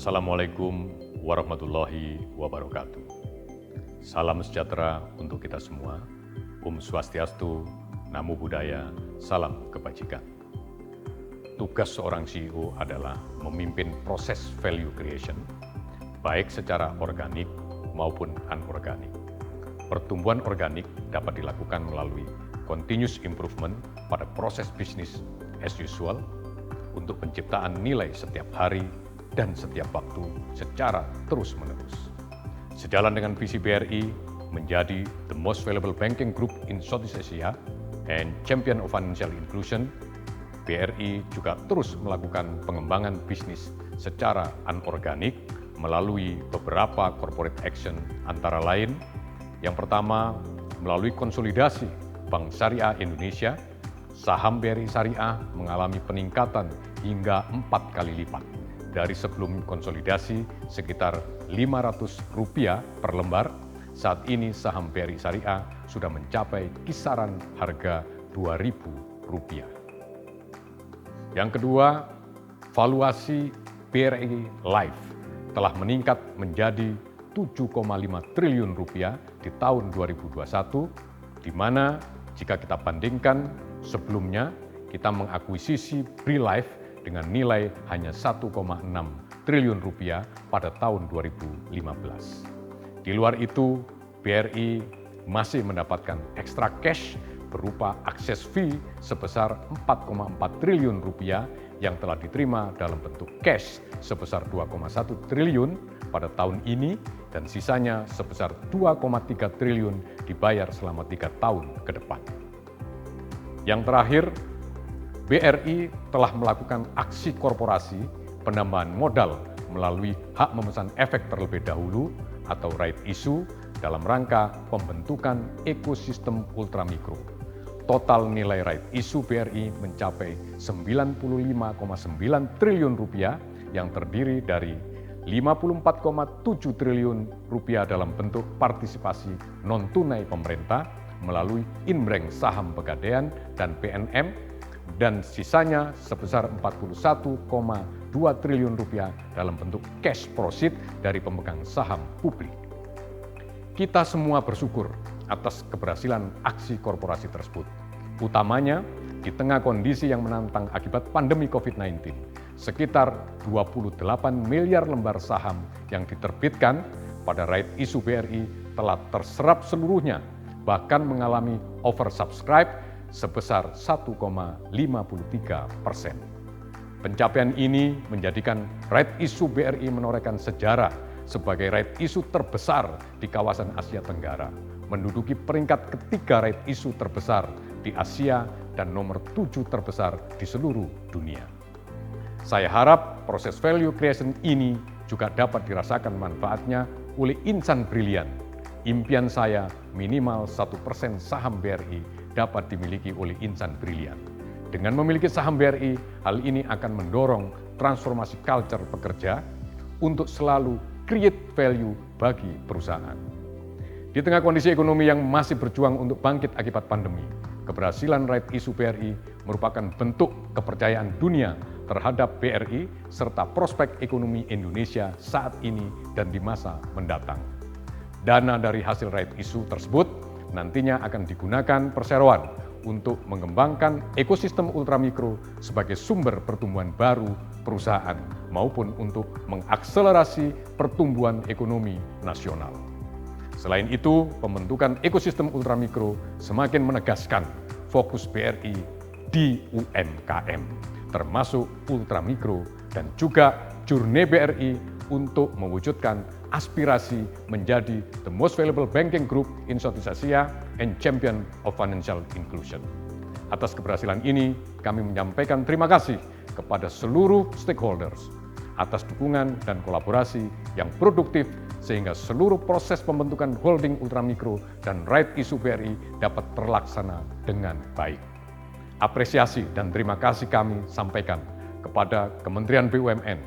Assalamualaikum warahmatullahi wabarakatuh. Salam sejahtera untuk kita semua. Om Swastiastu, Namo Buddhaya, salam kebajikan. Tugas seorang CEO adalah memimpin proses value creation, baik secara organik maupun anorganik. Pertumbuhan organik dapat dilakukan melalui continuous improvement pada proses bisnis as usual untuk penciptaan nilai setiap hari dan setiap waktu secara terus-menerus. Sejalan dengan visi BRI menjadi the most valuable banking group in Southeast Asia and champion of financial inclusion, BRI juga terus melakukan pengembangan bisnis secara anorganik melalui beberapa corporate action, antara lain yang pertama melalui konsolidasi Bank Syariah Indonesia, saham BRI Syariah mengalami peningkatan hingga 4 kali lipat. Dari sebelum konsolidasi sekitar Rp500 per lembar, saat ini saham BRI Syariah sudah mencapai kisaran harga Rp2.000. Yang kedua, valuasi BRI Life telah meningkat menjadi Rp7,5 triliun di tahun 2021, di mana jika kita bandingkan sebelumnya kita mengakuisisi BRI Life dengan nilai hanya Rp1,6 triliun pada tahun 2015. Di luar itu, BRI masih mendapatkan extra cash berupa akses fee sebesar Rp4,4 triliun yang telah diterima dalam bentuk cash sebesar Rp2,1 triliun pada tahun ini dan sisanya sebesar Rp2,3 triliun dibayar selama 3 tahun ke depan. Yang terakhir, BRI telah melakukan aksi korporasi penambahan modal melalui hak memesan efek terlebih dahulu atau right issue dalam rangka pembentukan ekosistem ultramikro. Total nilai right issue BRI mencapai Rp95,9 triliun yang terdiri dari Rp54,7 triliun dalam bentuk partisipasi non-tunai pemerintah melalui inbreng saham Pegadaian dan PNM, dan sisanya sebesar Rp41,2 triliun dalam bentuk cash proceed dari pemegang saham publik. Kita semua bersyukur atas keberhasilan aksi korporasi tersebut, utamanya di tengah kondisi yang menantang akibat pandemi COVID-19. Sekitar 28 miliar lembar saham yang diterbitkan pada right issue BRI telah terserap seluruhnya, bahkan mengalami oversubscribe sebesar 1,53%. Pencapaian ini menjadikan right issue BRI menorehkan sejarah sebagai right issue terbesar di kawasan Asia Tenggara, menduduki peringkat ketiga right issue terbesar di Asia dan nomor 7 terbesar di seluruh dunia. Saya harap proses value creation ini juga dapat dirasakan manfaatnya oleh insan brilian. Impian saya minimal 1% saham BRI dapat dimiliki oleh insan brilian. Dengan memiliki saham BRI, hal ini akan mendorong transformasi culture pekerja untuk selalu create value bagi perusahaan. Di tengah kondisi ekonomi yang masih berjuang untuk bangkit akibat pandemi, keberhasilan right issue BRI merupakan bentuk kepercayaan dunia terhadap BRI serta prospek ekonomi Indonesia saat ini dan di masa mendatang. Dana dari hasil right issue tersebut nantinya akan digunakan perseroan untuk mengembangkan ekosistem ultramikro sebagai sumber pertumbuhan baru perusahaan maupun untuk mengakselerasi pertumbuhan ekonomi nasional. Selain itu, pembentukan ekosistem ultramikro semakin menegaskan fokus BRI di UMKM, termasuk ultramikro dan juga journey BRI untuk mewujudkan aspirasi menjadi the most valuable banking group in Southeast Asia and champion of financial inclusion. Atas keberhasilan ini, kami menyampaikan terima kasih kepada seluruh stakeholders atas dukungan dan kolaborasi yang produktif sehingga seluruh proses pembentukan holding ultramikro dan right issue BRI dapat terlaksana dengan baik. Apresiasi dan terima kasih kami sampaikan kepada Kementerian BUMN,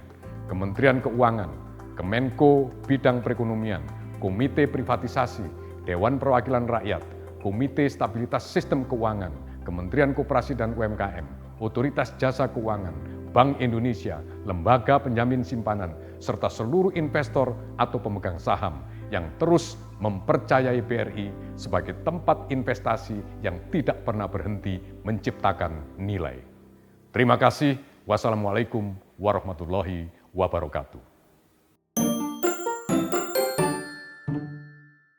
Kementerian Keuangan, Kemenko Bidang Perekonomian, Komite Privatisasi, Dewan Perwakilan Rakyat, Komite Stabilitas Sistem Keuangan, Kementerian Koperasi dan UMKM, Otoritas Jasa Keuangan, Bank Indonesia, Lembaga Penjamin Simpanan, serta seluruh investor atau pemegang saham yang terus mempercayai BRI sebagai tempat investasi yang tidak pernah berhenti menciptakan nilai. Terima kasih. Wassalamualaikum warahmatullahi wabarakatuh.